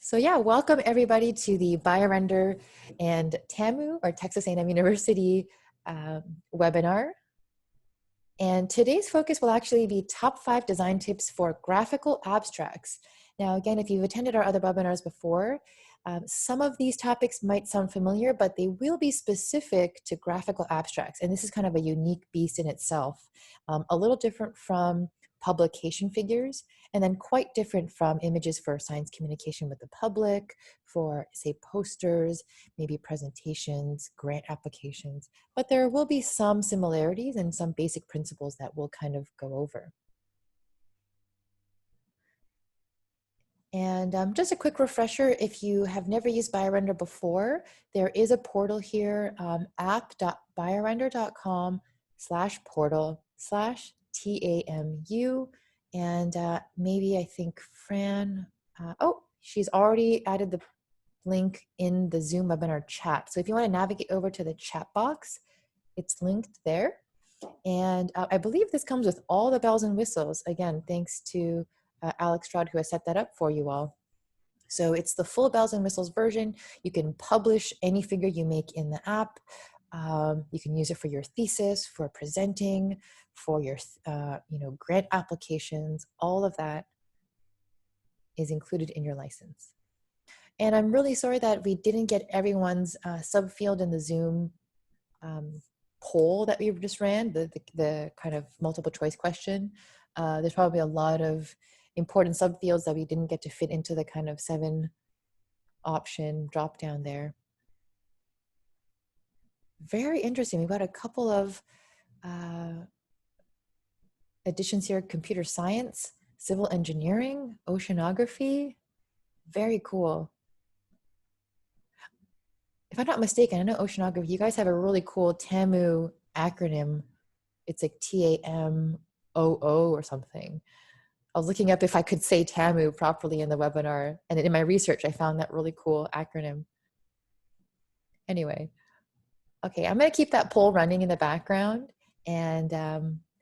So yeah, welcome everybody to the BioRender and TAMU, or Texas A&M University webinar. And today's focus will actually be top 5 design tips for graphical abstracts. Now, again, if you've attended our other webinars before, some of these topics might sound familiar, but they will be specific to graphical abstracts. And this is kind of a unique beast in itself, a little different from publication figures, and then quite different from images for science communication with the public, for, say, posters, maybe presentations, grant applications. But there will be some similarities and some basic principles that we'll kind of go over. And just a quick refresher, if you have never used BioRender before, there is a portal here, app.biorender.com/portal/TAMU. And maybe I think Fran, she's already added the link in the Zoom webinar chat. So if you want to navigate over to the chat box, it's linked there. And I believe this comes with all the bells and whistles. Again, thanks to Alex Stroud, who has set that up for you all. So it's the full bells and whistles version. You can publish any figure you make in the app. You can use it for your thesis, for presenting, for your grant applications. All of that is included in your license. And I'm really sorry that we didn't get everyone's subfield in the Zoom poll that we just ran, the kind of multiple choice question. There's probably a lot of important subfields that we didn't get to fit into the kind of 7 option drop down there. Very interesting. We've got a couple of additions here: computer science, civil engineering, oceanography. Very cool. If I'm not mistaken, I know oceanography, you guys have a really cool TAMU acronym. It's like TAMOO or something. I was looking up if I could say TAMU properly in the webinar, and in my research, I found that really cool acronym. Anyway, okay, I'm gonna keep that poll running in the background, and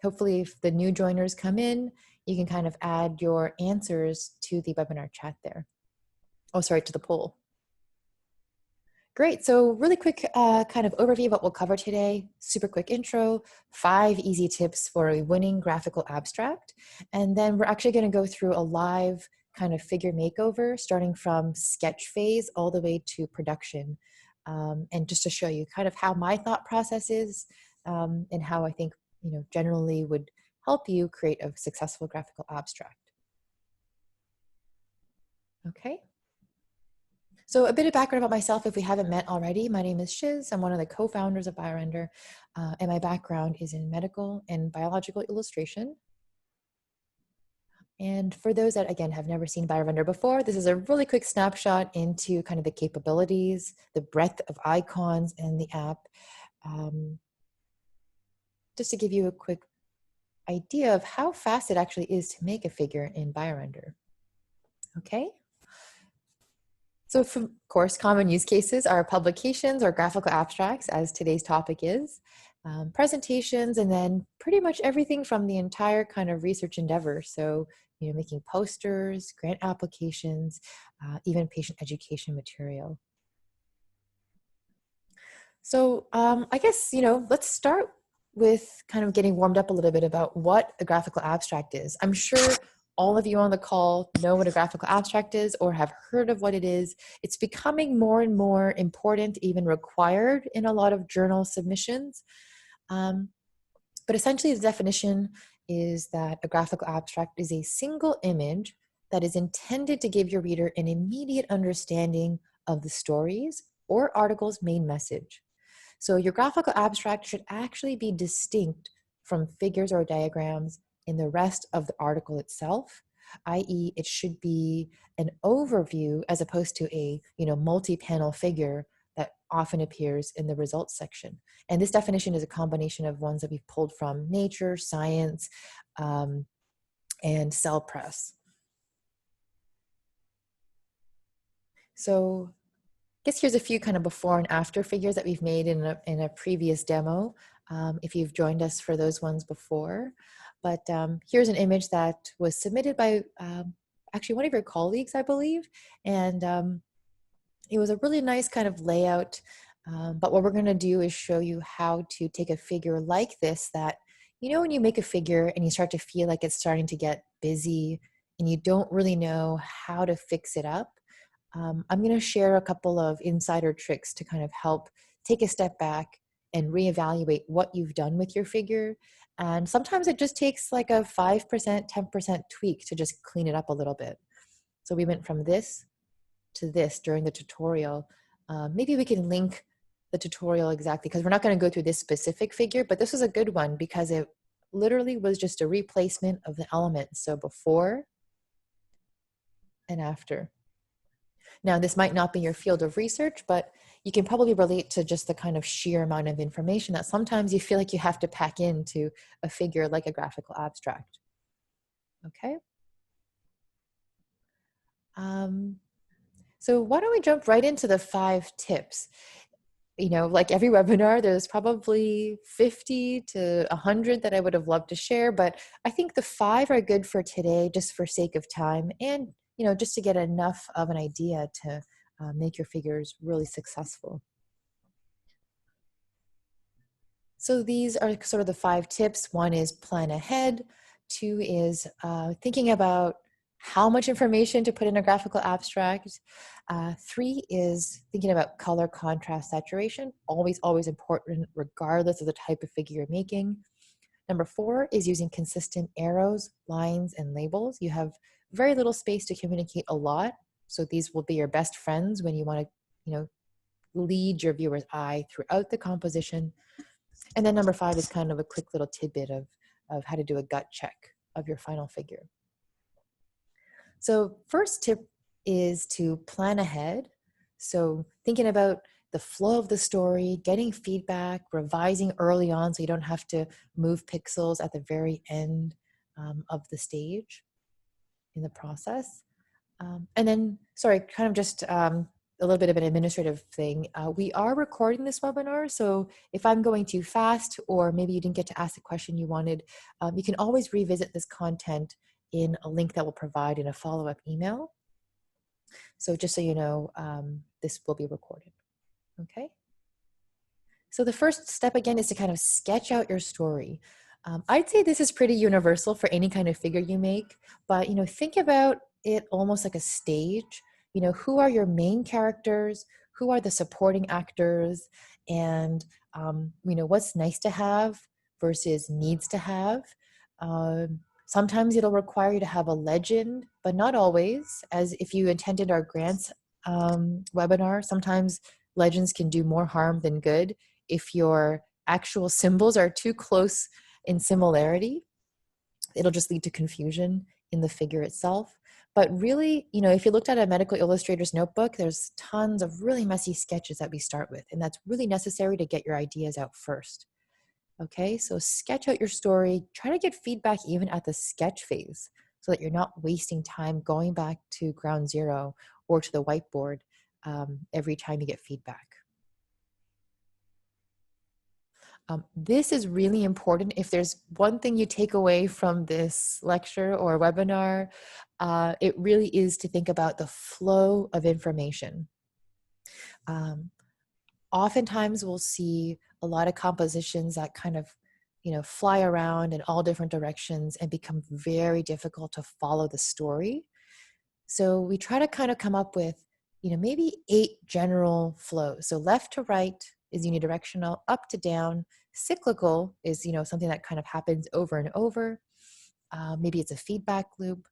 hopefully if the new joiners come in, you can kind of add your answers to the webinar chat there. Oh, sorry, to the poll. Great, so really quick kind of overview of what we'll cover today. Super quick intro, 5 easy tips for a winning graphical abstract. And then we're actually gonna go through a live kind of figure makeover, starting from sketch phase all the way to production. And just to show you kind of how my thought process is and how I think, generally would help you create a successful graphical abstract. Okay. So a bit of background about myself, if we haven't met already. My name is Shiz. I'm one of the co-founders of BioRender, and my background is in medical and biological illustration. And for those that, again, have never seen BioRender before, this is a really quick snapshot into kind of the capabilities, the breadth of icons in the app. Just to give you a quick idea of how fast it actually is to make a figure in BioRender. Okay. So of course, common use cases are publications or graphical abstracts, as today's topic is, presentations, and then pretty much everything from the entire kind of research endeavor. So, making posters, grant applications, even patient education material. So I guess, let's start with kind of getting warmed up a little bit about what a graphical abstract is. I'm sure all of you on the call know what a graphical abstract is or have heard of what it is. It's becoming more and more important, even required in a lot of journal submissions. But essentially the definition is that a graphical abstract is a single image that is intended to give your reader an immediate understanding of the stories or article's main message. So your graphical abstract should actually be distinct from figures or diagrams in the rest of the article itself, i.e. it should be an overview as opposed to a multi-panel figure that often appears in the results section. And this definition is a combination of ones that we've pulled from Nature, Science, and Cell Press. So I guess here's a few kind of before and after figures that we've made in a previous demo, if you've joined us for those ones before. But here's an image that was submitted by actually one of your colleagues, I believe. And it was a really nice kind of layout. But what we're going to do is show you how to take a figure like this that, you know, when you make a figure and you start to feel like it's starting to get busy and you don't really know how to fix it up. I'm going to share a couple of insider tricks to kind of help take a step back and reevaluate what you've done with your figure. And sometimes it just takes like a 5%, 10% tweak to just clean it up a little bit. So we went from this to this during the tutorial. Maybe we can link the tutorial exactly, because we're not going to go through this specific figure, but this was a good one because it literally was just a replacement of the elements. So before and after. Now, this might not be your field of research, but you can probably relate to just the kind of sheer amount of information that sometimes you feel like you have to pack into a figure like a graphical abstract. Okay. So why don't we jump right into the 5 tips? You know, like every webinar, there's probably 50 to 100 that I would have loved to share, but I think the 5 are good for today, just for sake of time, and, you know, just to get enough of an idea to make your figures really successful. So these are sort of the 5 tips. 1 is plan ahead. 2 is thinking about how much information to put in a graphical abstract. 3 is thinking about color, contrast, saturation. Always, always important, regardless of the type of figure you're making. Number 4 is using consistent arrows, lines, and labels. You have very little space to communicate a lot. So these will be your best friends when you want to, you know, lead your viewer's eye throughout the composition. And then number 5 is kind of a quick little tidbit of how to do a gut check of your final figure. So first tip is to plan ahead. So thinking about the flow of the story, getting feedback, revising early on so you don't have to move pixels at the very end of the stage in the process. And then, sorry, kind of just a little bit of an administrative thing. We are recording this webinar, so if I'm going too fast or maybe you didn't get to ask the question you wanted, you can always revisit this content in a link that we'll provide in a follow-up email. So just so you know, this will be recorded, okay? So the first step again is to kind of sketch out your story. I'd say this is pretty universal for any kind of figure you make, but, you know, think about it almost like a stage. You know, who are your main characters? Who are the supporting actors? And, you know, what's nice to have versus needs to have. Sometimes it'll require you to have a legend, but not always. As if you attended our grants webinar, sometimes legends can do more harm than good if your actual symbols are too close in similarity. It'll just lead to confusion in the figure itself. But really, you know, if you looked at a medical illustrator's notebook, there's tons of really messy sketches that we start with, and that's really necessary to get your ideas out first. Okay, so sketch out your story. Try to get feedback even at the sketch phase so that you're not wasting time going back to ground zero or to the whiteboard every time you get feedback. This is really important. If there's one thing you take away from this lecture or webinar, it really is to think about the flow of information. Oftentimes we'll see a lot of compositions that kind of, you know, fly around in all different directions and become very difficult to follow the story. So we try to kind of come up with, you know, maybe 8 general flows. So left to right is unidirectional, up to down. Cyclical is, you know, something that kind of happens over and over. Maybe it's a feedback loop.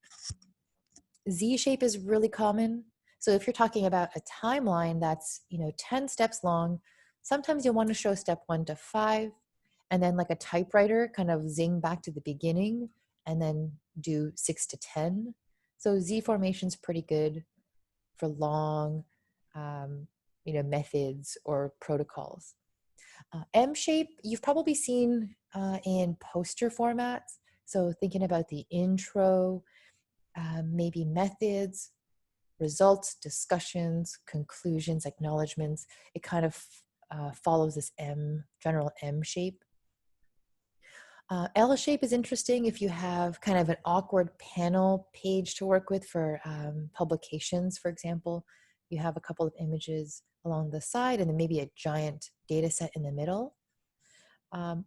Z shape is really common. So if you're talking about a timeline that's, you know, 10 steps long, sometimes you'll want to show step 1 to 5, and then like a typewriter kind of zing back to the beginning and then do 6 to 10. So Z formation is pretty good for long, you know, methods or protocols. M shape, you've probably seen in poster formats. So thinking about the intro, maybe methods, results, discussions, conclusions, acknowledgements. It kind of follows this general M shape. L shape is interesting if you have kind of an awkward panel page to work with for publications, for example. You have a couple of images along the side and then maybe a giant data set in the middle.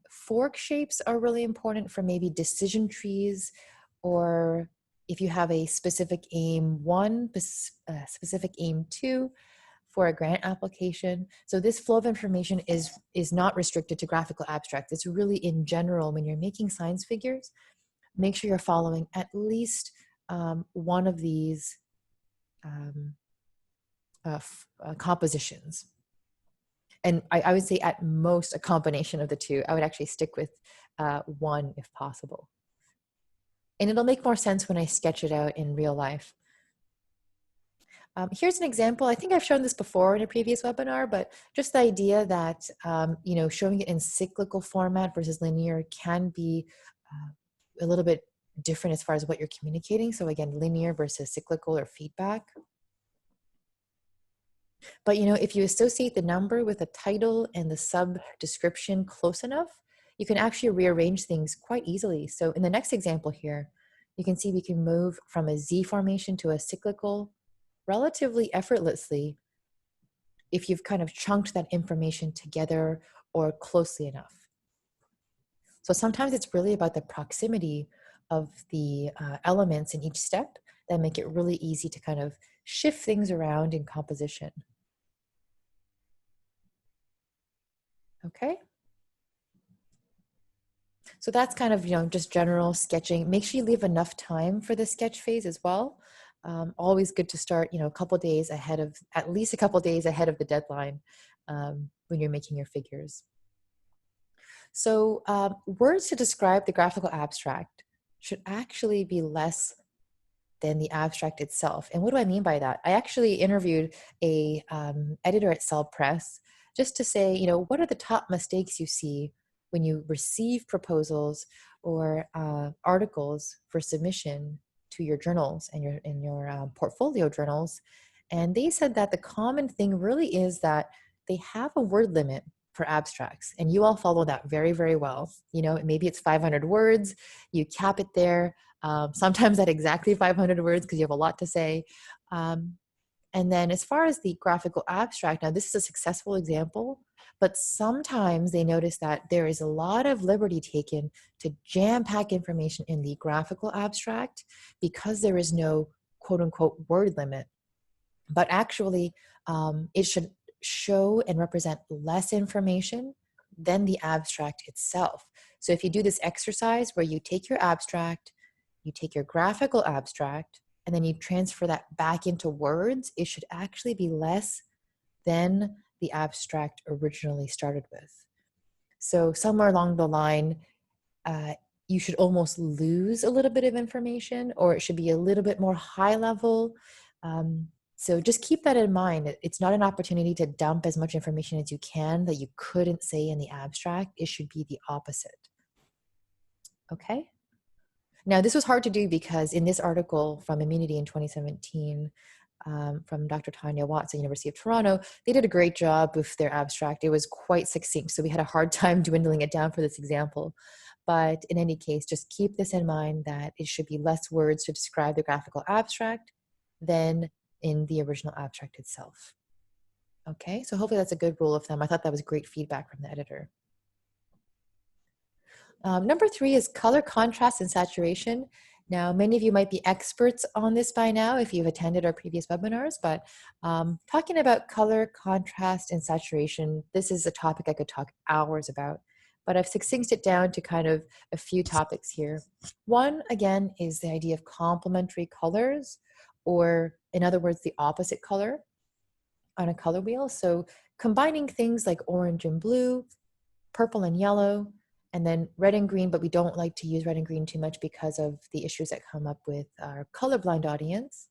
Fork shapes are really important for maybe decision trees, or if you have a specific aim 1, specific aim 2 for a grant application. So this flow of information is not restricted to graphical abstract. It's really in general when you're making science figures, make sure you're following at least one of these compositions. And I would say at most a combination of the two. I would actually stick with one if possible. And it'll make more sense when I sketch it out in real life. Here's an example. I think I've shown this before in a previous webinar, but just the idea that showing it in cyclical format versus linear can be a little bit different as far as what you're communicating. So again, linear versus cyclical or feedback. But if you associate the number with the title and the sub description close enough, you can actually rearrange things quite easily. So in the next example here, you can see we can move from a Z formation to a cyclical relatively effortlessly if you've kind of chunked that information together or closely enough. So sometimes it's really about the proximity of the elements in each step that make it really easy to kind of shift things around in composition. Okay. So that's kind of, just general sketching. Make sure you leave enough time for the sketch phase as well. Always good to start, a couple days ahead of, at least a couple days ahead of the deadline when you're making your figures. So words to describe the graphical abstract should actually be less than the abstract itself. And what do I mean by that? I actually interviewed a editor at Cell Press just to say, what are the top mistakes you see when you receive proposals or articles for submission to your journals and your portfolio journals. And they said that the common thing really is that they have a word limit for abstracts, and you all follow that very, very well. Maybe it's 500 words, you cap it there, sometimes at exactly 500 words because you have a lot to say. And then as far as the graphical abstract, now this is a successful example, but sometimes they notice that there is a lot of liberty taken to jam-pack information in the graphical abstract because there is no quote unquote word limit. But actually, it should show and represent less information than the abstract itself. So if you do this exercise where you take your abstract, you take your graphical abstract, and then you transfer that back into words, it should actually be less than the abstract originally started with. So somewhere along the line, you should almost lose a little bit of information, or it should be a little bit more high level. So just keep that in mind. It's not an opportunity to dump as much information as you can that you couldn't say in the abstract. It should be the opposite. Okay? Now, this was hard to do because in this article from Immunity in 2017, from Dr. Tanya Watts at University of Toronto, they did a great job with their abstract. It was quite succinct, so we had a hard time dwindling it down for this example. But in any case, just keep this in mind that it should be less words to describe the graphical abstract than in the original abstract itself. Okay, so hopefully that's a good rule of thumb. I thought that was great feedback from the editor. Number 3 is color contrast and saturation. Now, many of you might be experts on this by now if you've attended our previous webinars, but talking about color, contrast, and saturation, this is a topic I could talk hours about, but I've succincted it down to kind of a few topics here. One, again, is the idea of complementary colors, or in other words, the opposite color on a color wheel. So combining things like orange and blue, purple and yellow, and then red and green, but we don't like to use red and green too much because of the issues that come up with our colorblind audience.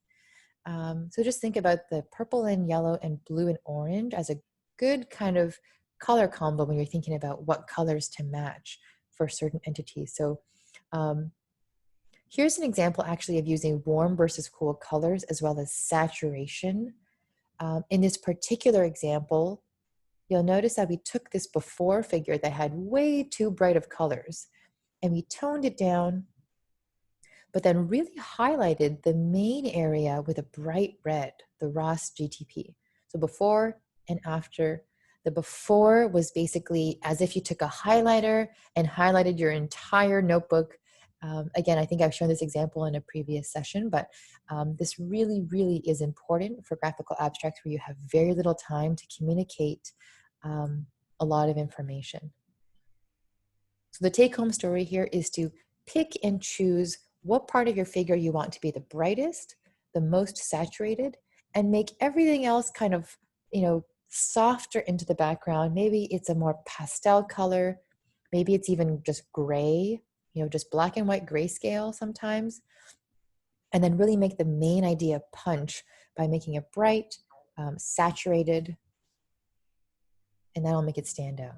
So just think about the purple and yellow and blue and orange as a good kind of color combo when you're thinking about what colors to match for certain entities. So here's an example actually of using warm versus cool colors as well as saturation. In this particular example, you'll notice that we took this before figure that had way too bright of colors. and we toned it down, but then really highlighted the main area with a bright red, the ROS GTP. So before and after. The before was basically as if you took a highlighter and highlighted your entire notebook. Again, I think I've shown this example in a previous session, but this really, really is important for graphical abstracts where you have very little time to communicate a lot of information. So the take-home story here is to pick and choose what part of your figure you want to be the brightest, the most saturated, and make everything else kind of, softer into the background. Maybe it's a more pastel color. Maybe it's even just gray, just black and white grayscale sometimes. And then really make the main idea punch by making it bright, saturated, and that'll make it stand out.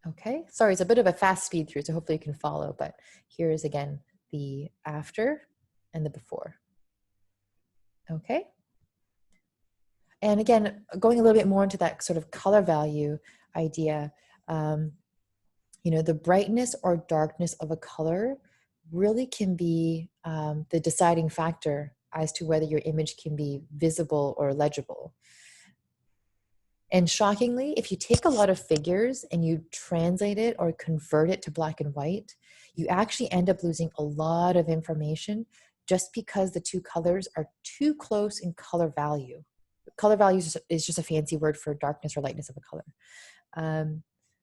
Okay, sorry, it's a bit of a fast speed through, so hopefully you can follow, but here is again the after and the before. Okay. And again, going a little bit more into that sort of color value idea, the brightness or darkness of a color really can be the deciding factor as to whether your image can be visible or legible. And shockingly, if you take a lot of figures and you translate it or convert it to black and white, you actually end up losing a lot of information just because the two colors are too close in color value. Color value is just a fancy word for darkness or lightness of a color.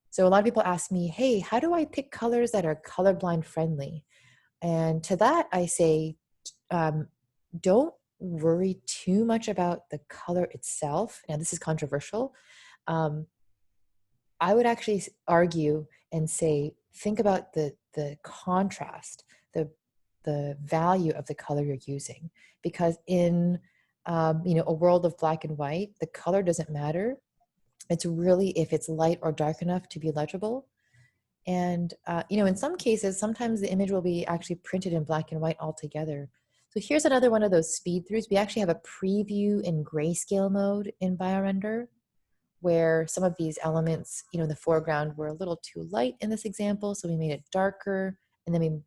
So a lot of people ask me, hey, how do I pick colors that are colorblind friendly? And to that, I say, don't worry too much about the color itself. Now, this is controversial. I would actually argue and say, think about the contrast, the value of the color you're using. Because in a world of black and white, the color doesn't matter. It's really if it's light or dark enough to be legible. And, in some cases, sometimes the image will be actually printed in black and white altogether. So here's another one of those speed throughs. We actually have a preview in grayscale mode in BioRender, where some of these elements, in the foreground were a little too light in this example. So we made it darker, and then we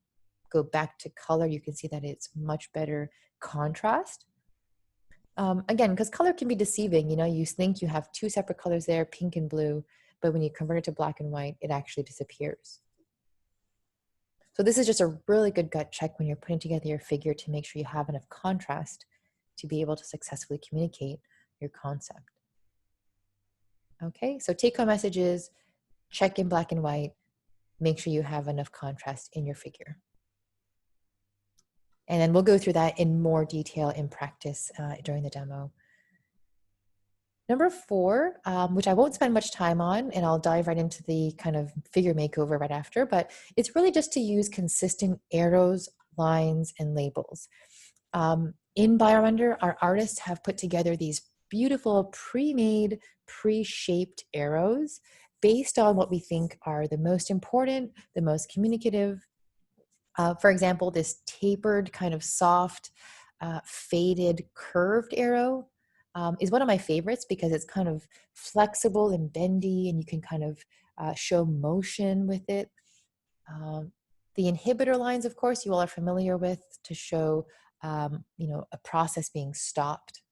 go back to color. You can see that it's much better contrast. Again, because color can be deceiving. You think you have two separate colors there, pink and blue, but when you convert it to black and white, it actually disappears. So this is just a really good gut check when you're putting together your figure to make sure you have enough contrast to be able to successfully communicate your concept. Okay, so take-home messages, check in black and white, make sure you have enough contrast in your figure. And then we'll go through that in more detail in practice during the demo. Number 4, which I won't spend much time on, and I'll dive right into the kind of figure makeover right after, but it's really just to use consistent arrows, lines, and labels. In BioRender, our artists have put together these beautiful pre-made, pre-shaped arrows based on what we think are the most important, the most communicative. For example, this tapered, kind of soft, faded, curved arrow is one of my favorites because it's kind of flexible and bendy, and you can kind of show motion with it. The inhibitor lines, of course, you all are familiar with to show, a process being stopped.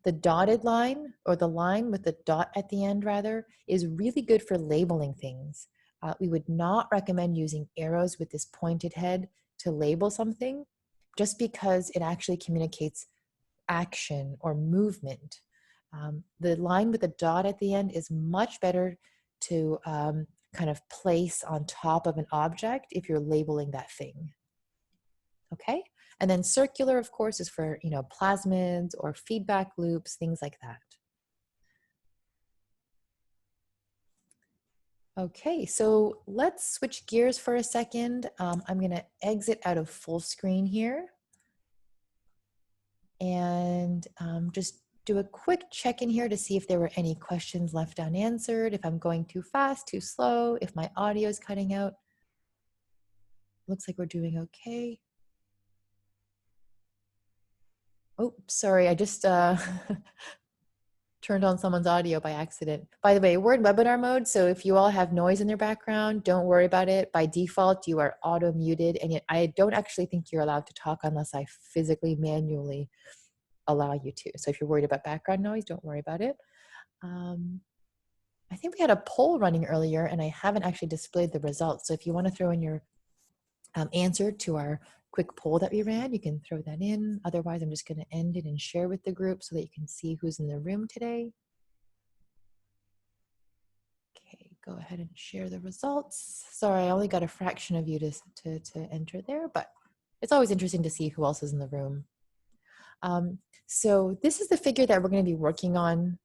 The dotted line, or the line with the dot at the end rather, is really good for labeling things. We would not recommend using arrows with this pointed head to label something, just because it actually communicates action or movement. The line with the dot at the end is much better to kind of place on top of an object if you're labeling that thing. Okay, and then circular, of course, is for plasmids or feedback loops, things like that. Okay, so let's switch gears for a second. I'm going to exit out of full screen here and just do a quick check-in here to see if there were any questions left unanswered, if I'm going too fast, too slow, if my audio is cutting out. Looks like we're doing okay. Oh, sorry, I just turned on someone's audio by accident. By the way, we're in webinar mode, so if you all have noise in your background, don't worry about it. By default, you are auto muted, and yet I don't actually think you're allowed to talk unless I physically, manually allow you to. So if you're worried about background noise, don't worry about it. I think we had a poll running earlier, and I haven't actually displayed the results. So if you want to throw in your answer to our quick poll that we ran, you can throw that in. Otherwise, I'm just going to end it and share with the group so that you can see who's in the room today. Okay, go ahead and share the results. Sorry, I only got a fraction of you to enter there, but it's always interesting to see who else is in the room. So this is the figure that we're going to be working on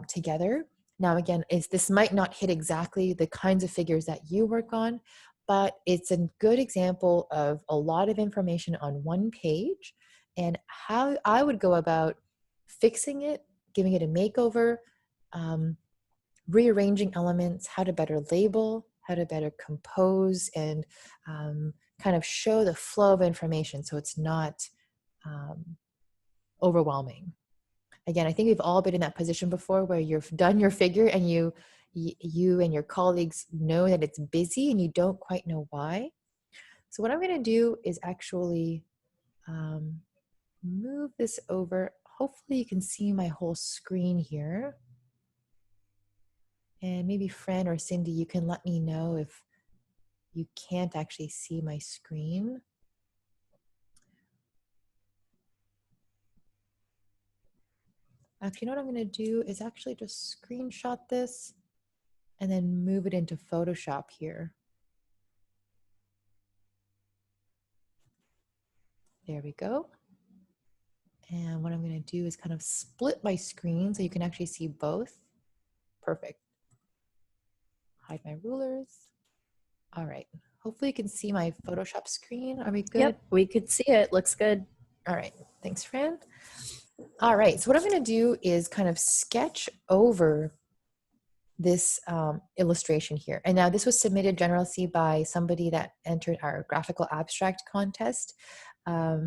together. Now, again, this might not hit exactly the kinds of figures that you work on, but it's a good example of a lot of information on one page and how I would go about fixing it, giving it a makeover, rearranging elements, how to better label, how to better compose, and kind of show the flow of information so it's not overwhelming. Again, I think we've all been in that position before where you've done your figure and you and your colleagues know that it's busy and you don't quite know why. So what I'm going to do is actually move this over. Hopefully you can see my whole screen here. And maybe Fran or Cindy, you can let me know if you can't actually see my screen. Actually, you know what I'm going to do is actually just screenshot this and then move it into Photoshop here. There we go. And what I'm going to do is kind of split my screen so you can actually see both. Perfect. Hide my rulers. All right. Hopefully you can see my Photoshop screen. Are we good? Yep, we could see it. Looks good. All right. Thanks, Fran. All right. So what I'm going to do is kind of sketch over this illustration here. And now this was submitted generously by somebody that entered our graphical abstract contest a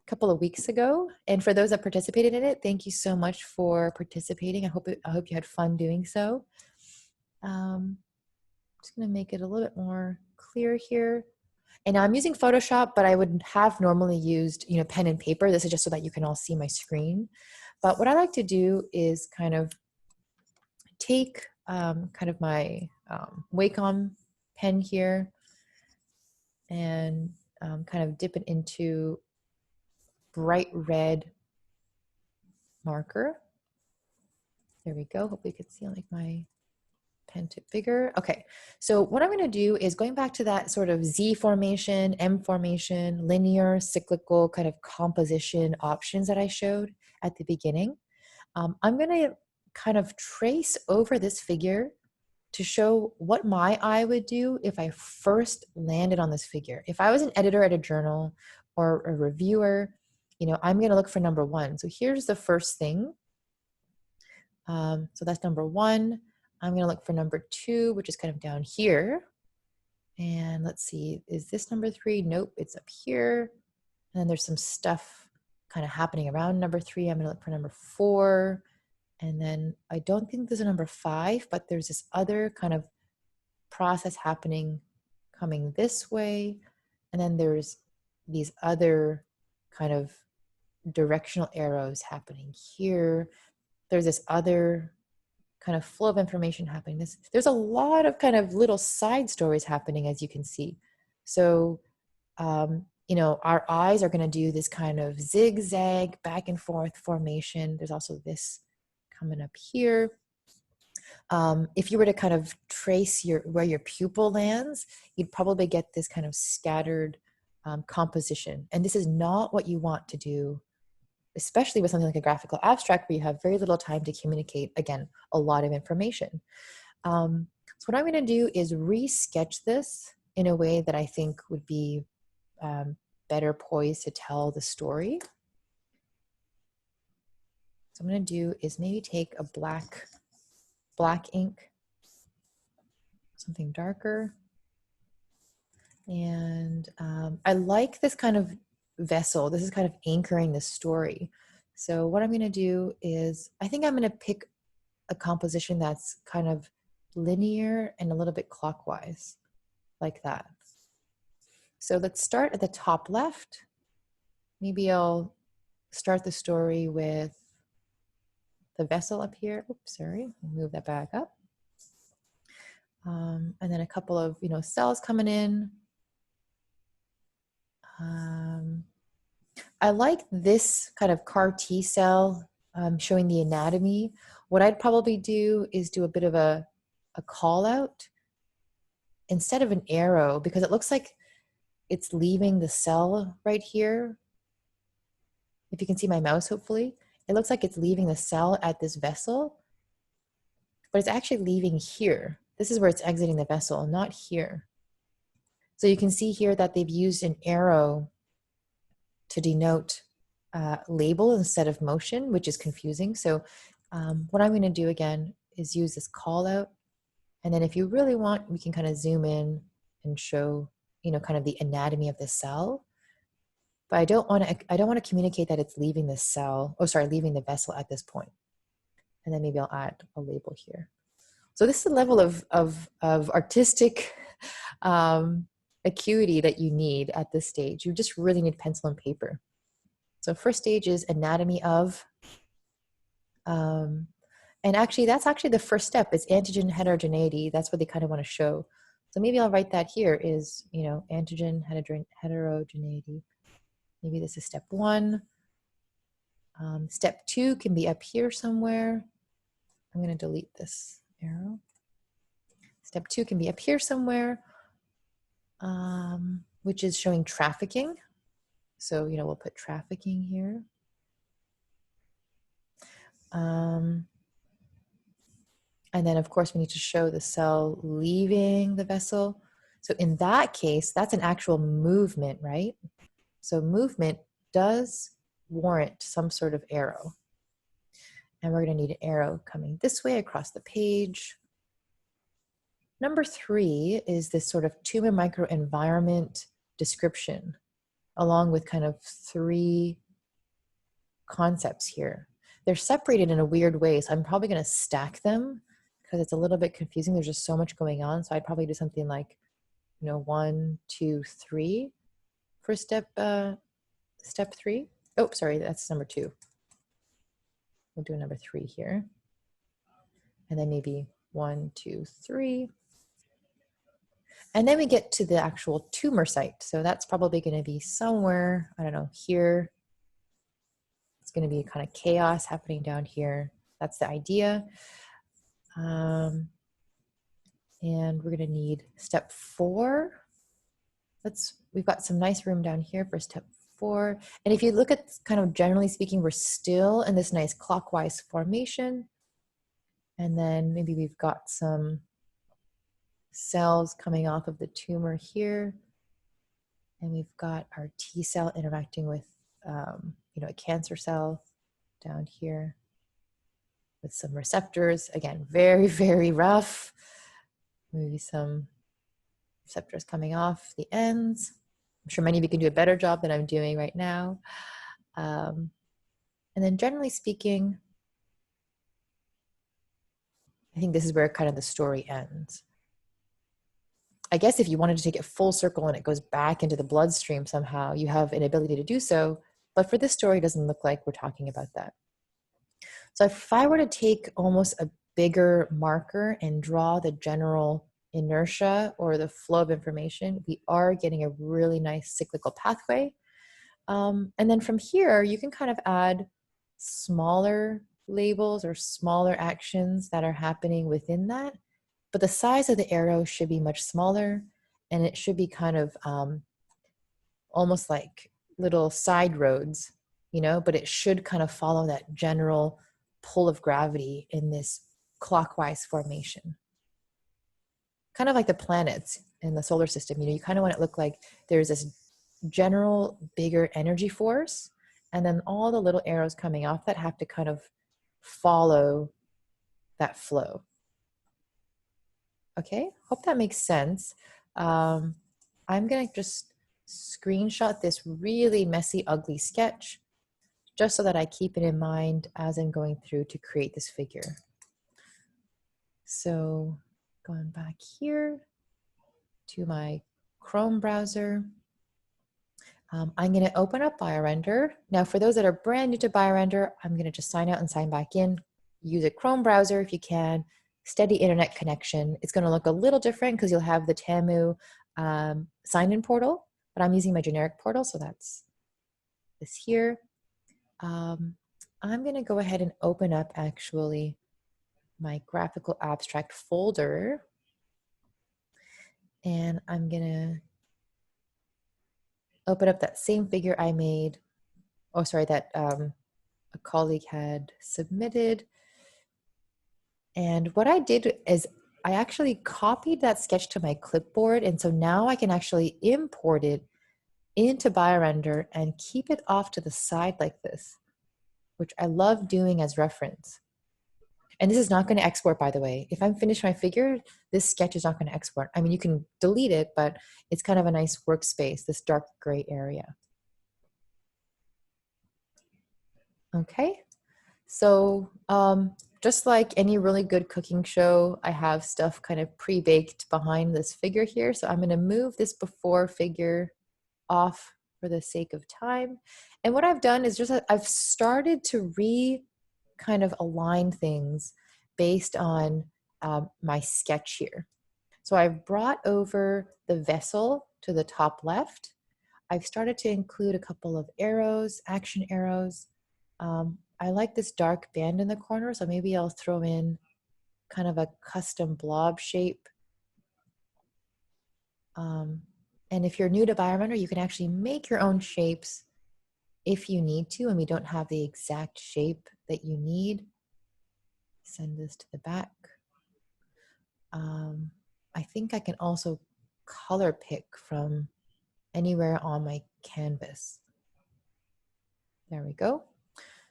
couple of weeks ago. And for those that participated in it, thank you so much for participating. I hope you had fun doing so. Just going to make it a little bit more clear here. And now I'm using Photoshop, but I would have normally used, pen and paper. This is just so that you can all see my screen. But what I like to do is kind of take kind of my Wacom pen here and kind of dip it into bright red marker. There we go. Hopefully you can see like my pen tip bigger. Okay, so what I'm going to do is going back to that sort of Z formation, M formation, linear, cyclical kind of composition options that I showed at the beginning. I'm going to kind of trace over this figure to show what my eye would do if I first landed on this figure. If I was an editor at a journal or a reviewer, I'm going to look for number one. So here's the first thing. So that's number one. I'm going to look for number two, which is kind of down here. And let's see, is this number three? Nope, it's up here. And then there's some stuff kind of happening around number three. I'm going to look for number four. And then I don't think there's a number five, but there's this other kind of process happening coming this way. And then there's these other kind of directional arrows happening here. There's this other kind of flow of information happening. There's a lot of kind of little side stories happening, as you can see. So, our eyes are going to do this kind of zigzag back and forth formation. There's also this coming up here. If you were to kind of trace where your pupil lands, you'd probably get this kind of scattered composition. And this is not what you want to do, especially with something like a graphical abstract where you have very little time to communicate, again, a lot of information. So what I'm going to do is re-sketch this in a way that I think would be better poised to tell the story. So I'm going to do is maybe take a black ink, something darker. And I like this kind of vessel. This is kind of anchoring the story. So what I'm going to do is, I think I'm going to pick a composition that's kind of linear and a little bit clockwise, like that. So let's start at the top left. Maybe I'll start the story with the vessel up here. Oops, sorry, move that back up. And then a couple of, cells coming in. I like this kind of CAR T cell showing the anatomy. What I'd probably do is do a bit of a call out instead of an arrow, because it looks like it's leaving the cell right here. If you can see my mouse, hopefully, it looks like it's leaving the cell at this vessel, but it's actually leaving here. This is where it's exiting the vessel, not here. So you can see here that they've used an arrow to denote label instead of motion, which is confusing. So what I'm going to do again is use this call out. And then if you really want, we can kind of zoom in and show, kind of the anatomy of the cell. But I don't want to communicate that it's leaving the cell, leaving the vessel at this point. And then maybe I'll add a label here. So this is the level of artistic acuity that you need at this stage. You just really need pencil and paper. So first stage is anatomy of, and actually that's actually the first step is antigen heterogeneity. That's what they kind of want to show. So maybe I'll write that here is, antigen heterogeneity. Maybe this is step 1. Step 2 can be up here somewhere. I'm going to delete this arrow. Step 2 can be up here somewhere, which is showing trafficking. So, we'll put trafficking here. And then, of course, we need to show the cell leaving the vessel. So in that case, that's an actual movement, right? So movement does warrant some sort of arrow. And we're going to need an arrow coming this way across the page. Number 3 is this sort of tumor microenvironment description, along with kind of 3 concepts here. They're separated in a weird way, so I'm probably going to stack them because it's a little bit confusing. There's just so much going on. So I'd probably do something like, 1, 2, 3 for step 3. Oh, sorry, that's number 2. We'll do number 3 here. And then maybe 1, 2, 3. And then we get to the actual tumor site. So that's probably going to be somewhere, I don't know, here. It's going to be kind of chaos happening down here. That's the idea. And we're going to need step 4. We've got some nice room down here for step 4. And if you look at kind of generally speaking, we're still in this nice clockwise formation. And then maybe we've got some cells coming off of the tumor here. And we've got our T cell interacting with, a cancer cell down here with some receptors. Again, very, very rough. Maybe some receptors coming off the ends. I'm sure many of you can do a better job than I'm doing right now. And then generally speaking, I think this is where kind of the story ends. I guess if you wanted to take it full circle and it goes back into the bloodstream somehow, you have an ability to do so. But for this story, it doesn't look like we're talking about that. So if I were to take almost a bigger marker and draw the general inertia or the flow of information, we are getting a really nice cyclical pathway. And then from here, you can kind of add smaller labels or smaller actions that are happening within that. But the size of the arrow should be much smaller, and it should be kind of almost like little side roads, but it should kind of follow that general pull of gravity in this clockwise formation. Kind of like the planets in the solar system, you kind of want it to look like there's this general bigger energy force, and then all the little arrows coming off that have to kind of follow that flow. Okay, hope that makes sense. I'm gonna just screenshot this really messy, ugly sketch just so that I keep it in mind as I'm going through to create this figure. So going back here to my Chrome browser, I'm going to open up BioRender. Now, for those that are brand new to BioRender, I'm going to just sign out and sign back in. Use a Chrome browser if you can. Steady internet connection. It's going to look a little different because you'll have the TAMU sign-in portal, but I'm using my generic portal, so that's this here. I'm going to go ahead and open up actually my graphical abstract folder, and I'm going to open up that same figure I made. Oh, sorry, that a colleague had submitted. And what I did is I actually copied that sketch to my clipboard. And so now I can actually import it into BioRender and keep it off to the side like this, which I love doing as reference. And this is not going to export, by the way. If I'm finished my figure, this sketch is not going to export. I mean, you can delete it, but it's kind of a nice workspace, this dark gray area. Okay, so just like any really good cooking show, I have stuff kind of pre-baked behind this figure here. So I'm going to move this before figure off for the sake of time. And what I've done is just I've started to kind of align things based on my sketch here. So I've brought over the vessel to the top left. I've started to include a couple of arrows, action arrows. I like this dark band in the corner, so maybe I'll throw in kind of a custom blob shape. And if you're new to BioRender, you can actually make your own shapes if you need to, and we don't have the exact shape that you need. Send this to the back. I think I can also color pick from anywhere on my canvas. There we go.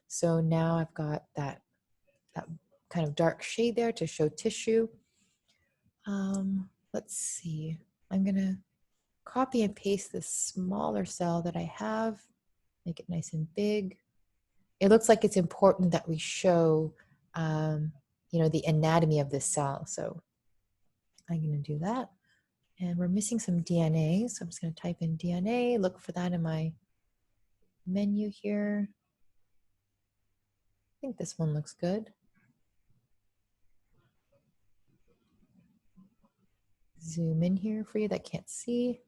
So now I've got that kind of dark shade there to show tissue. Let's see. I'm going to copy and paste this smaller cell that I have, make it nice and big. It looks like it's important that we show, the anatomy of this cell. So I'm going to do that. And we're missing some DNA. So I'm just going to type in DNA, look for that in my menu here. I think this one looks good. Zoom in here for you that can't see.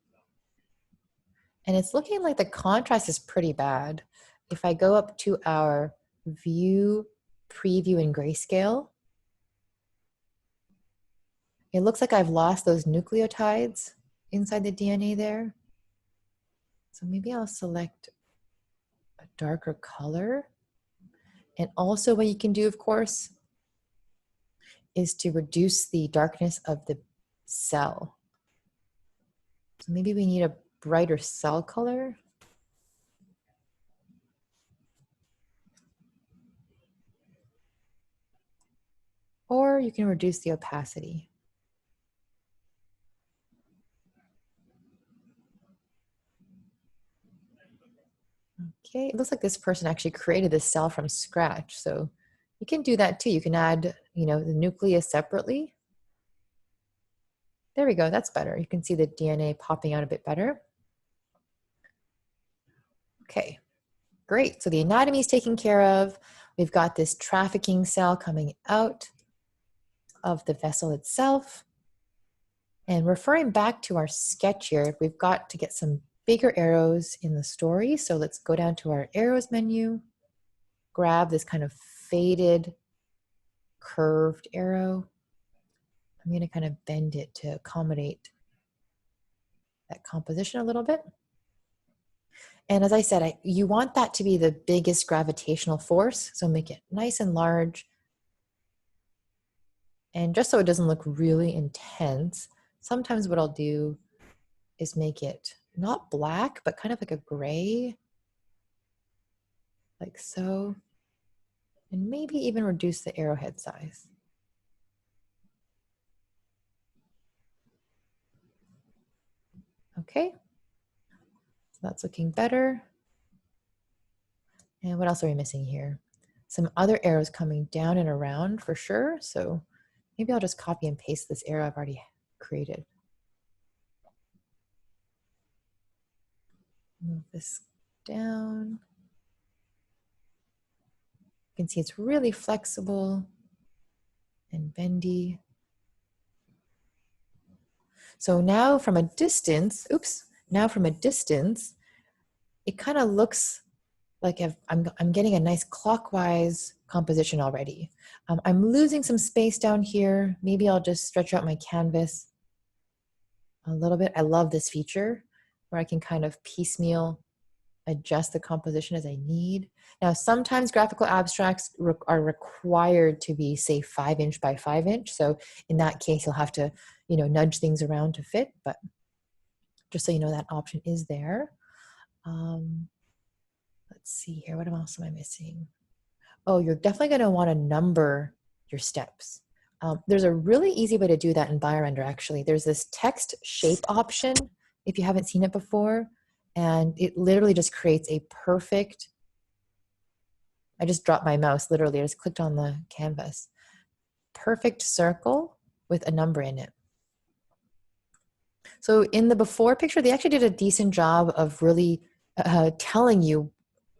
And it's looking like the contrast is pretty bad. If I go up to our view, preview, and grayscale, it looks like I've lost those nucleotides inside the DNA there. So maybe I'll select a darker color. And also what you can do, of course, is to reduce the darkness of the cell. So maybe we need a brighter cell color. Or you can reduce the opacity. Okay, it looks like this person actually created this cell from scratch. So you can do that too. You can add, the nucleus separately. There we go, that's better. You can see the DNA popping out a bit better. Okay, great. So the anatomy is taken care of. We've got this trafficking cell coming out of the vessel itself. And referring back to our sketch here, we've got to get some bigger arrows in the story. So let's go down to our arrows menu, grab this kind of faded, curved arrow. I'm going to kind of bend it to accommodate that composition a little bit. And as I said, you want that to be the biggest gravitational force. So make it nice and large. And just so it doesn't look really intense, sometimes what I'll do is make it not black, but kind of like a gray, like so. And maybe even reduce the arrowhead size. Okay, so that's looking better. And what else are we missing here? Some other arrows coming down and around for sure. So Maybe I'll just copy and paste this arrow I've already created. Move this down. You can see it's really flexible and bendy. So now from a distance, now from a distance, it kind of looks like I'm getting a nice clockwise composition already. I'm losing some space down here. Maybe I'll just stretch out my canvas a little bit. I love this feature where I can kind of piecemeal adjust the composition as I need. Now, sometimes graphical abstracts are required to be, say, 5" by 5". So in that case, you'll have to, nudge things around to fit, but just so you know, that option is there. Let's see here, what else am I missing? Oh, you're definitely gonna wanna number your steps. There's a really easy way to do that in BioRender, actually. There's this text shape option, if you haven't seen it before, and it literally just creates a perfect, I just dropped my mouse, literally, I just clicked on the canvas. Perfect circle with a number in it. So in the before picture, they actually did a decent job of really telling you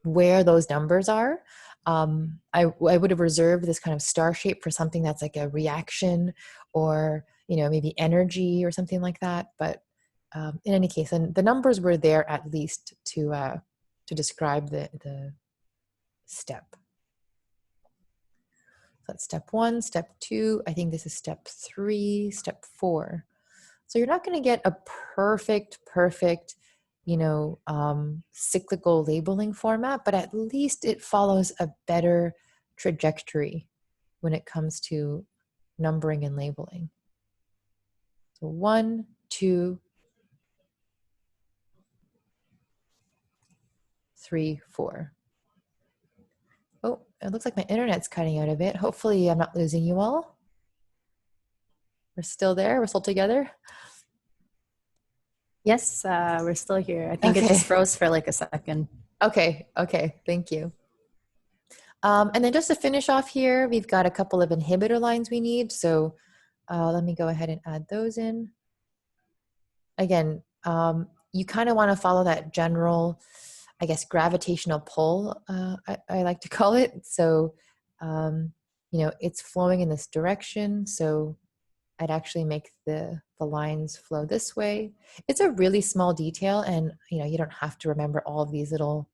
where those numbers are. I would have reserved this kind of star shape for something that's like a reaction or, maybe energy or something like that. But in any case, and the numbers were there at least to describe the step. So that's step 1, step 2. I think this is step 3, step 4. So you're not going to get a perfect, cyclical labeling format, but at least it follows a better trajectory when it comes to numbering and labeling. So 1, 2, 3, 4. Oh, it looks like my internet's cutting out a bit. Hopefully I'm not losing you all. We're still there? We're still together? Yes, we're still here. I think it Okay. just froze for like a second. Okay, thank you. And then just to finish off here, we've got a couple of inhibitor lines we need. So let me go ahead and add those in. Again, you kind of want to follow that general, I guess, gravitational pull, I like to call it. So, it's flowing in this direction. So I'd actually make the lines flow this way. It's a really small detail, and you don't have to remember all of these little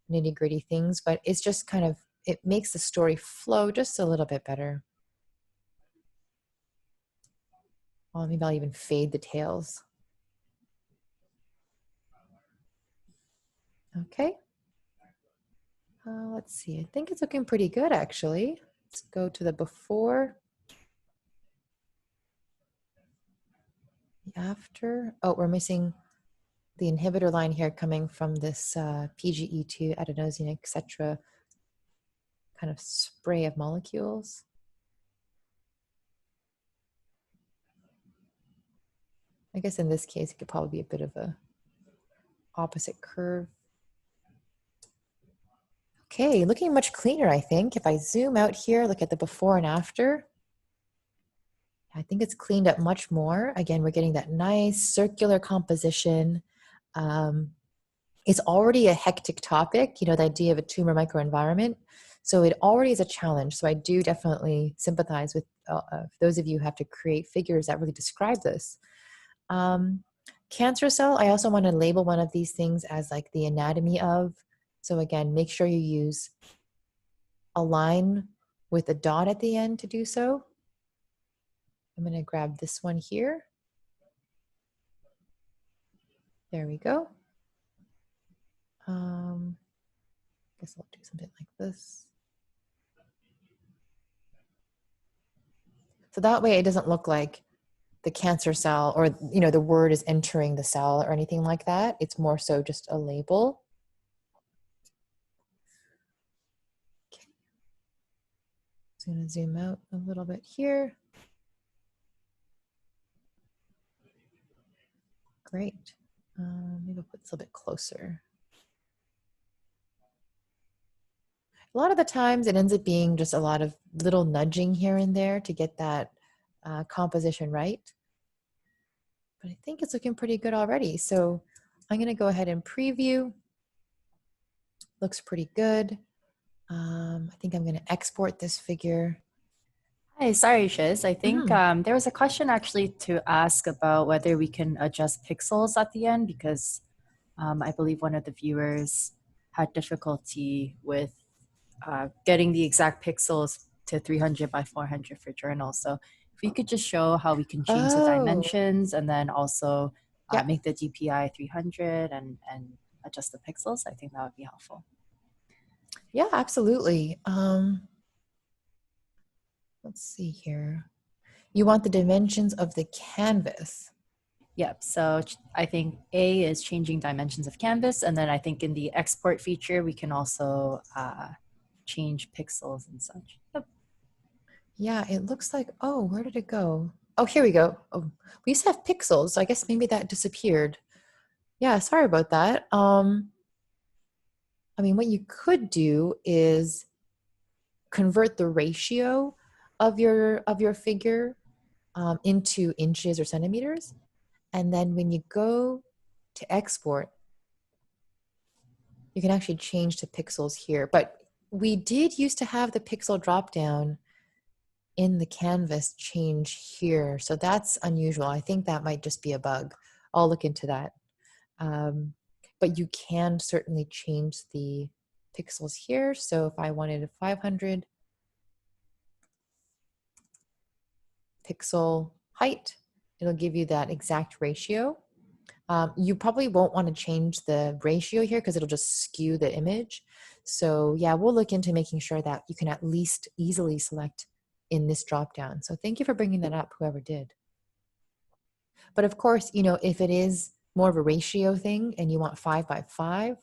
nitty-gritty things, but it's just kind of, it makes the story flow just a little bit better. Well, maybe I'll even fade the tails. Okay. Let's see, I think it's looking pretty good actually. Let's go to the before. The after. Oh, we're missing the inhibitor line here coming from this PGE2 adenosine, etc. kind of spray of molecules. I guess in this case, it could probably be a bit of a opposite curve. Okay, looking much cleaner, I think. If I zoom out here, look at the before and after. I think it's cleaned up much more. Again, we're getting that nice circular composition. It's already a hectic topic, the idea of a tumor microenvironment. So it already is a challenge. So I do definitely sympathize with those of you who have to create figures that really describe this. Cancer cell, I also want to label one of these things as like the anatomy of. So again, make sure you use a line with a dot at the end to do so. I'm going to grab this one here. There we go. I guess I'll do something like this. So that way it doesn't look like the cancer cell or, the word is entering the cell or anything like that. It's more so just a label. Okay. So I'm going to zoom out a little bit here. Great. Maybe I'll put this a little bit closer. A lot of the times it ends up being just a lot of little nudging here and there to get that composition right. But I think it's looking pretty good already. So I'm going to go ahead and preview. Looks pretty good. I think I'm going to export this figure. Hi, sorry, Shiz. I think Mhm. there was a question actually to ask about whether we can adjust pixels at the end because I believe one of the viewers had difficulty with getting the exact pixels to 300 by 400 for journal. So if we could just show how we can change the Oh, dimensions and then also yep. make the DPI 300 and adjust the pixels, I think that would be helpful. Yeah, absolutely. Let's see here. You want the dimensions of the canvas. Yep. So I think A is changing dimensions of canvas. And then I think in the export feature, we can also change pixels and such. Yep. Yeah, it looks like, oh, where did it go? Oh, here we go. Oh, we used to have pixels, so I guess maybe that disappeared. Yeah, sorry about that. I mean, what you could do is convert the ratio of your figure into inches or centimeters, and then when you go to export, you can actually change to pixels here. But we did used to have the pixel drop down in the canvas change here. So that's unusual. I think that might just be a bug. I'll look into that. But you can certainly change the pixels here. So if I wanted a 500 pixel height, it'll give you that exact ratio. You probably won't want to change the ratio here because it'll just skew the image. So yeah, we'll look into making sure that you can at least easily select in this dropdown. So thank you for bringing that up, whoever did. But of course, if it is more of a ratio thing and you want 5 by 5,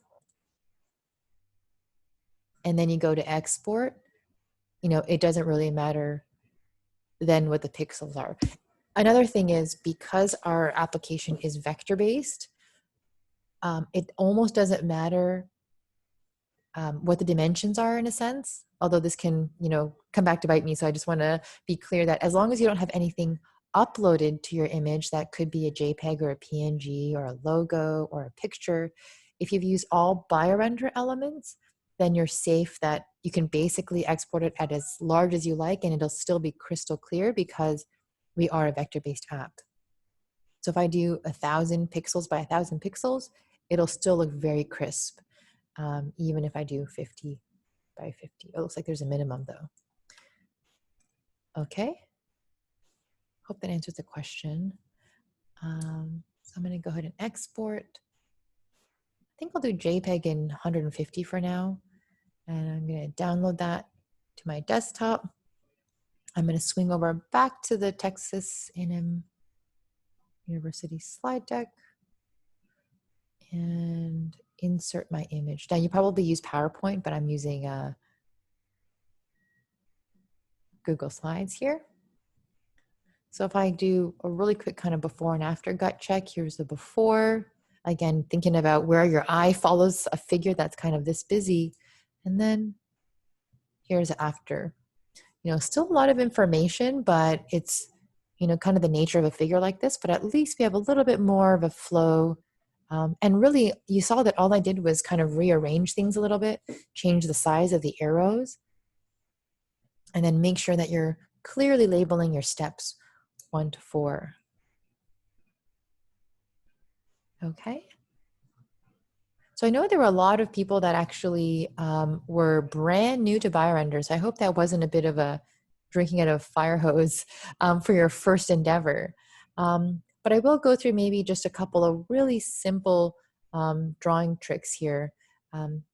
and then you go to export, it doesn't really matter then what the pixels are. Another thing is because our application is vector-based, it almost doesn't matter what the dimensions are in a sense, although this can, come back to bite me. So I just want to be clear that as long as you don't have anything uploaded to your image, that could be a JPEG or a PNG or a logo or a picture, if you've used all BioRender elements, then you're safe that you can basically export it at as large as you like and it'll still be crystal clear because we are a vector-based app. So if I do 1,000 pixels by 1,000 pixels, it'll still look very crisp. Even if I do 50 by 50. It looks like there's a minimum though. Okay. Hope that answers the question. So I'm going to go ahead and export. I think I'll do JPEG in 150 for now. And I'm going to download that to my desktop. I'm going to swing over back to the Texas A&M University slide deck and insert my image. Now you probably use PowerPoint, but I'm using Google Slides here. So if I do a really quick kind of before and after gut check, here's the before. Again, thinking about where your eye follows a figure that's kind of this busy. And then here's after. Still a lot of information, but it's, kind of the nature of a figure like this, but at least we have a little bit more of a flow. And really, you saw that all I did was kind of rearrange things a little bit, change the size of the arrows, and then make sure that you're clearly labeling your steps 1 to 4. Okay. So I know there were a lot of people that actually were brand new to BioRender. So I hope that wasn't a bit of a drinking out of a fire hose for your first endeavor. But I will go through maybe just a couple of really simple drawing tricks here.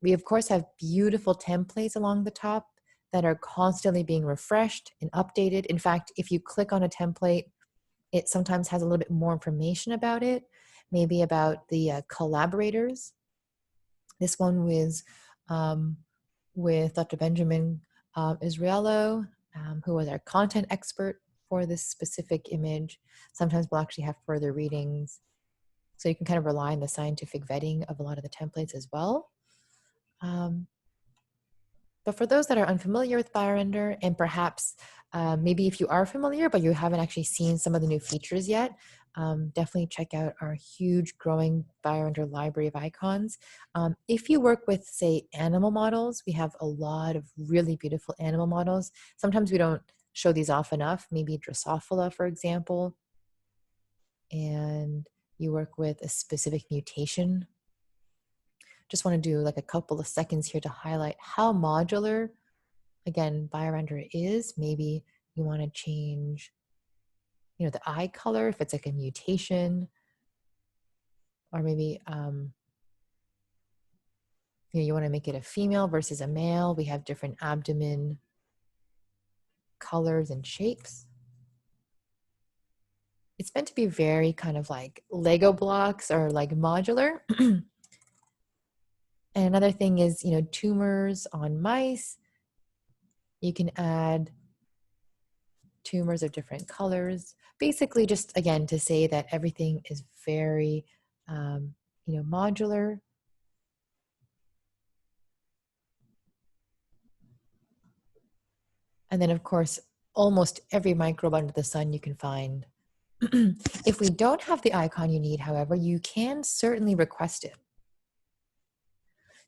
We of course have beautiful templates along the top that are constantly being refreshed and updated. In fact, if you click on a template, it sometimes has a little bit more information about it, maybe about the collaborators. This one was with Dr. Benjamin Israello, who was our content expert for this specific image. Sometimes we'll actually have further readings. So you can kind of rely on the scientific vetting of a lot of the templates as well. But for those that are unfamiliar with BioRender, and perhaps maybe if you are familiar, but you haven't actually seen some of the new features yet, definitely check out our huge growing BioRender library of icons. If you work with, say, animal models, we have a lot of really beautiful animal models. Sometimes we don't show these off enough, maybe Drosophila, for example, and you work with a specific mutation. Just want to do like a couple of seconds here to highlight how modular, again, BioRender is. Maybe you want to change, the eye color if it's like a mutation, or maybe you want to make it a female versus a male. We have different abdomen colors and shapes. It's meant to be very kind of like Lego blocks or like modular. And another thing is, tumors on mice. You can add tumors of different colors. Basically, just again to say that everything is very, modular. And then, of course, almost every microbe under the sun you can find. If we don't have the icon you need, however, you can certainly request it.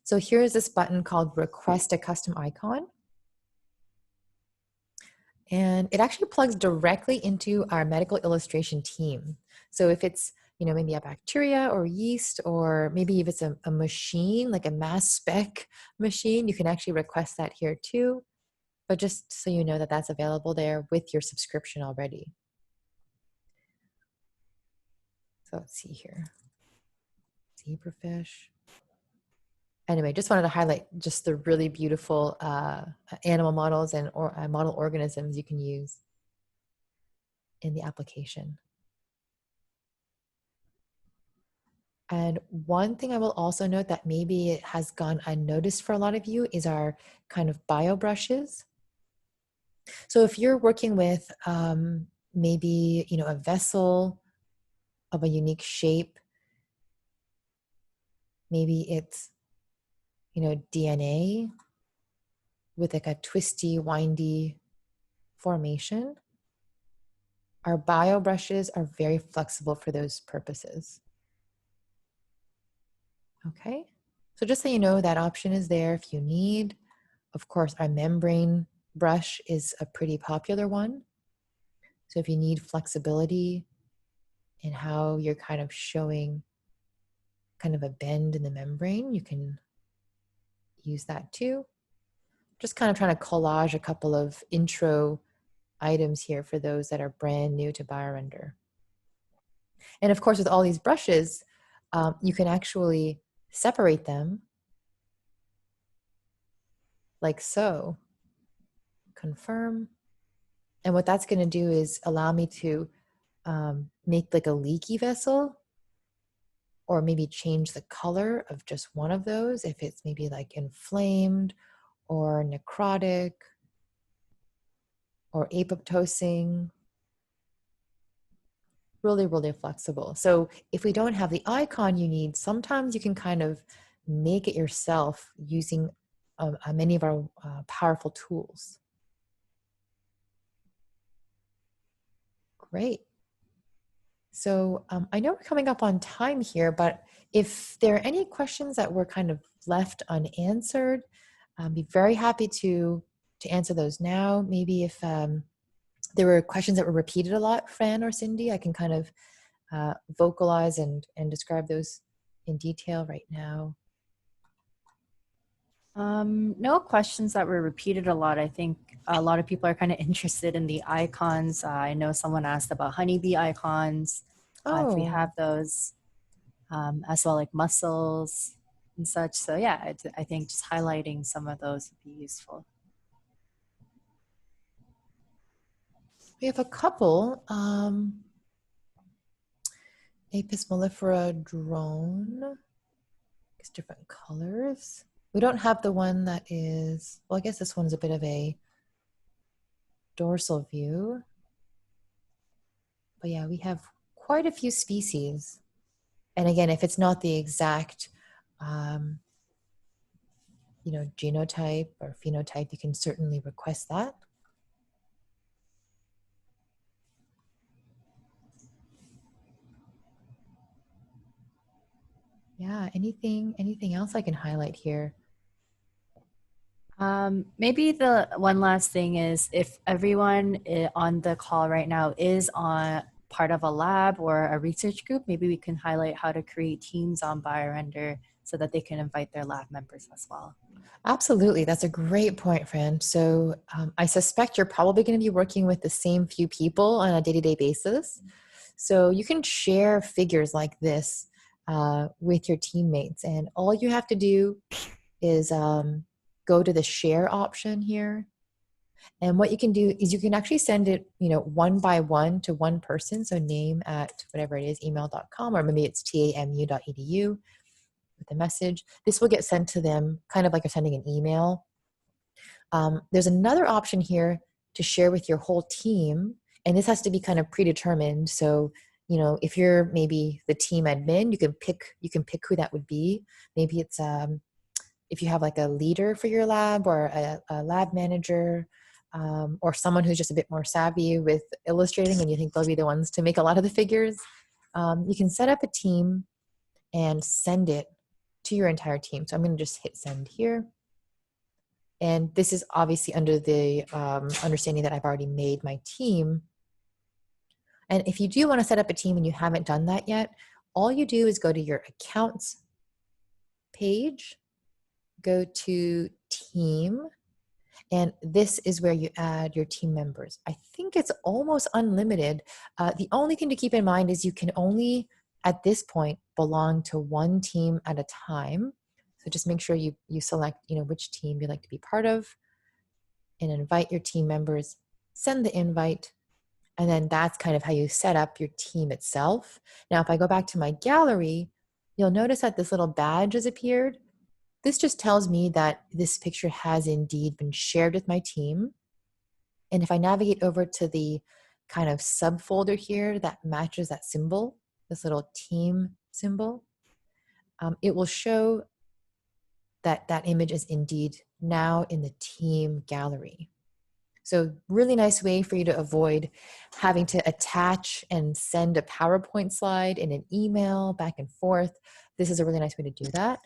So here's this button called Request a Custom Icon. And it actually plugs directly into our medical illustration team. So if it's, maybe a bacteria or yeast, or maybe if it's a machine, like a mass spec machine, you can actually request that here too. But just so you know that that's available there with your subscription already. So let's see here. Zebrafish. Anyway, just wanted to highlight just the really beautiful animal models and model organisms you can use in the application. And one thing I will also note that maybe it has gone unnoticed for a lot of you is our kind of bio brushes. So if you're working with maybe, a vessel of a unique shape, maybe it's, DNA with like a twisty, windy formation, our bio brushes are very flexible for those purposes. Okay, so just so you know, that option is there if you need. Of course, our membrane brush is a pretty popular one. So if you need flexibility in how you're kind of showing kind of a bend in the membrane, you can use that too. Just kind of trying to collage a couple of intro items here for those that are brand new to BioRender. And of course, with all these brushes, you can actually separate them like so. Confirm. And what that's going to do is allow me to make like a leaky vessel, or maybe change the color of just one of those if it's maybe like inflamed or necrotic or apoptosing. Really, really flexible. So if we don't have the icon you need, sometimes you can kind of make it yourself using many of our powerful tools. Great. So I know we're coming up on time here, but if there are any questions that were kind of left unanswered, I'd be very happy to answer those now. Maybe if there were questions that were repeated a lot, Fran or Cindy, I can kind of vocalize and describe those in detail right now. No questions that were repeated a lot. I think a lot of people are kind of interested in the icons. I know someone asked about honeybee icons. If we have those, as well, like mussels and such. So yeah, I think just highlighting some of those would be useful. We have a couple. Apis mellifera drone. It's different colors. We don't have the one that is, well, I guess this one's a bit of a dorsal view. But yeah, we have quite a few species. And again, if it's not the exact genotype or phenotype, you can certainly request that. Yeah, anything else I can highlight here? Maybe the one last thing is if everyone on the call right now is on part of a lab or a research group, maybe we can highlight how to create teams on BioRender so that they can invite their lab members as well. Absolutely. That's a great point, Fran. So I suspect you're probably going to be working with the same few people on a day-to-day basis. So you can share figures like this with your teammates. And all you have to do is go to the share option here. And what you can do is you can actually send it, one by one to one person. So name at whatever it is, email.com, or maybe it's tamu.edu with a message. This will get sent to them kind of like you're sending an email. There's another option here to share with your whole team, and this has to be kind of predetermined. So, if you're maybe the team admin, you can pick who that would be. Maybe it's if you have like a leader for your lab or a lab manager, or someone who's just a bit more savvy with illustrating and you think they'll be the ones to make a lot of the figures. You can set up a team and send it to your entire team. So I'm going to just hit send here. And this is obviously under the understanding that I've already made my team. And if you do want to set up a team and you haven't done that yet, all you do is go to your accounts page, go to team, and this is where you add your team members. I think it's almost unlimited. The only thing to keep in mind is you can only, at this point, belong to one team at a time. So just make sure you select, which team you'd like to be part of, and invite your team members, send the invite, and then that's kind of how you set up your team itself. Now, if I go back to my gallery, you'll notice that this little badge has appeared. This just tells me that this picture has indeed been shared with my team. And if I navigate over to the kind of subfolder here that matches that symbol, this little team symbol, it will show that that image is indeed now in the team gallery. So really nice way for you to avoid having to attach and send a PowerPoint slide in an email back and forth. This is a really nice way to do that.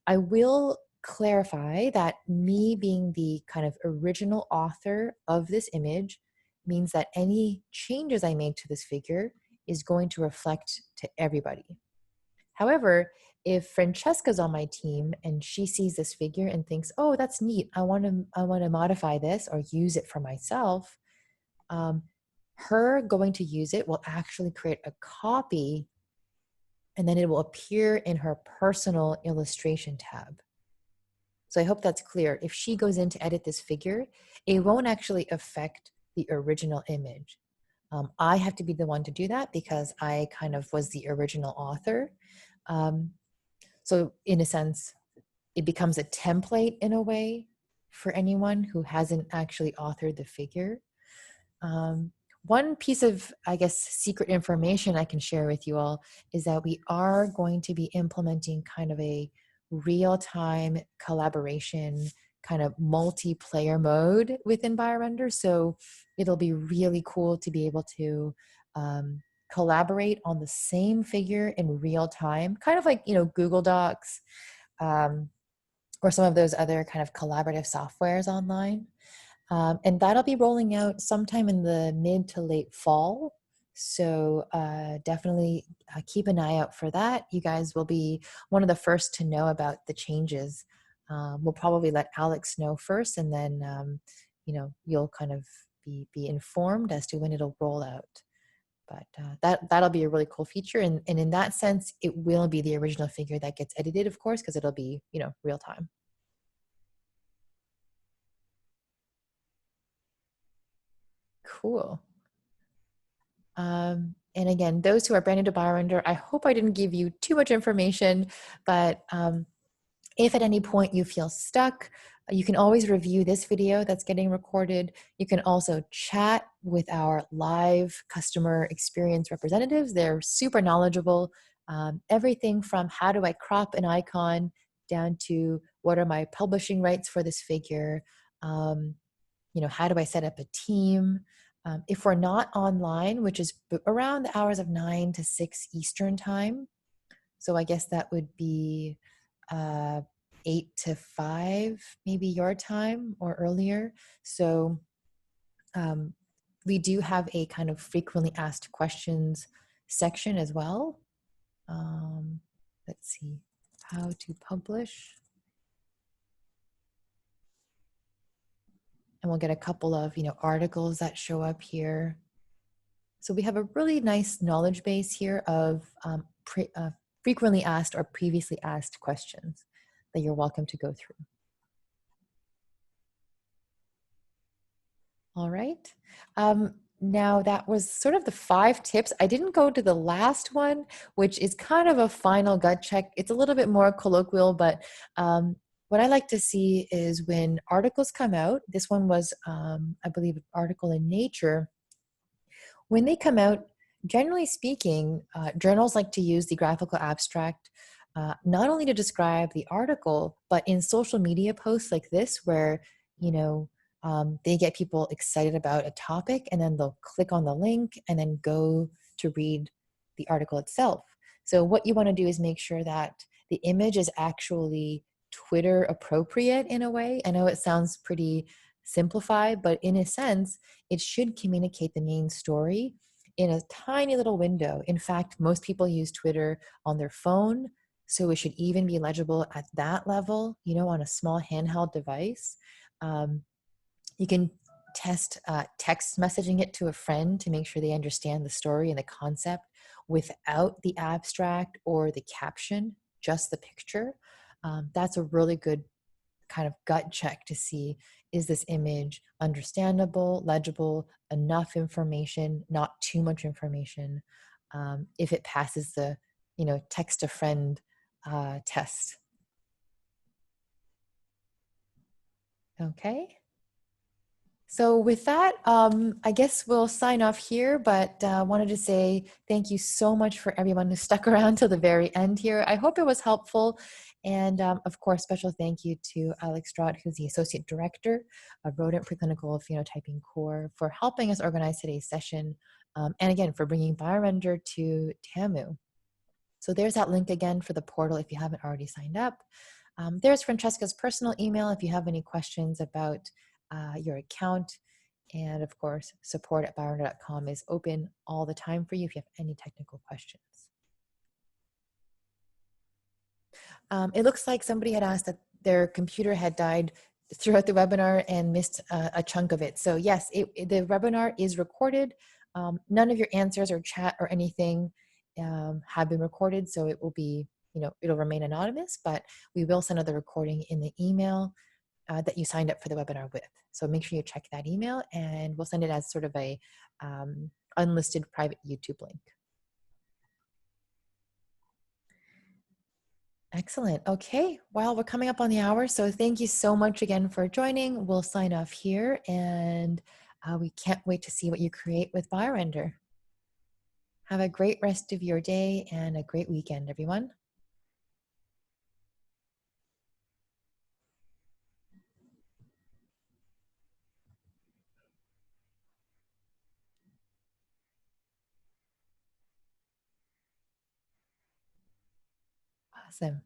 I will clarify that me being the kind of original author of this image means that any changes I make to this figure is going to reflect to everybody. However, if Francesca's on my team and she sees this figure and thinks, "Oh, that's neat. I want to modify this or use it for myself," her going to use it will actually create a copy, and then it will appear in her personal illustration tab. So I hope that's clear. If she goes in to edit this figure, it won't actually affect the original image. I have to be the one to do that because I kind of was the original author. So in a sense, it becomes a template in a way for anyone who hasn't actually authored the figure. One piece of, I guess, secret information I can share with you all is that we are going to be implementing kind of a real-time collaboration, kind of multiplayer mode within BioRender. So it'll be really cool to be able to collaborate on the same figure in real time, kind of like, Google Docs, or some of those other kind of collaborative softwares online. And that'll be rolling out sometime in the mid to late fall. So definitely keep an eye out for that. You guys will be one of the first to know about the changes. We'll probably let Alex know first, and then you'll kind of be informed as to when it'll roll out. But that'll be a really cool feature, and in that sense, it will be the original figure that gets edited, of course, because it'll be real time. Cool. And again, those who are brand new to BioRender, I hope I didn't give you too much information, but if at any point you feel stuck, you can always review this video that's getting recorded. You can also chat with our live customer experience representatives. They're super knowledgeable. Everything from how do I crop an icon down to what are my publishing rights for this figure? How do I set up a team? If we're not online, which is around the hours of 9 to 6 Eastern time, so I guess that would be 8 to 5, maybe your time or earlier. So um, we do have a kind of frequently asked questions section as well. Let's see, how to publish. And we'll get a couple of, articles that show up here. So we have a really nice knowledge base here of frequently asked or previously asked questions that you're welcome to go through. All right. Now that was sort of the 5 tips. I didn't go to the last one, which is kind of a final gut check. It's a little bit more colloquial, but what I like to see is when articles come out, this one was, I believe, an article in Nature. When they come out, generally speaking, journals like to use the graphical abstract not only to describe the article, but in social media posts like this, where they get people excited about a topic, and then they'll click on the link and then go to read the article itself. So what you want to do is make sure that the image is actually Twitter appropriate in a way. I know it sounds pretty simplified, but in a sense, it should communicate the main story in a tiny little window. In fact, most people use Twitter on their phone, so it should even be legible at that level, on a small handheld device. You can test text messaging it to a friend to make sure they understand the story and the concept without the abstract or the caption, just the picture. That's a really good kind of gut check to see, is this image understandable, legible, enough information, not too much information, if it passes the text a friend test. Okay. So with that, I guess we'll sign off here, but wanted to say thank you so much for everyone who stuck around till the very end here. I hope it was helpful. And of course, special thank you to Alex Straught, who's the Associate Director of Rodent Preclinical Phenotyping Core, for helping us organize today's session. And again, for bringing BioRender to TAMU. So there's that link again for the portal if you haven't already signed up. There's Francesca's personal email if you have any questions about your account. And of course, support@biorender.com is open all the time for you if you have any technical questions. It looks like somebody had asked that their computer had died throughout the webinar and missed a chunk of it. So yes, the webinar is recorded. None of your answers or chat or anything have been recorded, so it will be, it'll remain anonymous, but we will send out the recording in the email that you signed up for the webinar with. So make sure you check that email, and we'll send it as sort of a unlisted private YouTube link. Excellent. Okay. Well, we're coming up on the hour, so thank you so much again for joining. We'll sign off here, and we can't wait to see what you create with BioRender. Have a great rest of your day and a great weekend, everyone. Awesome.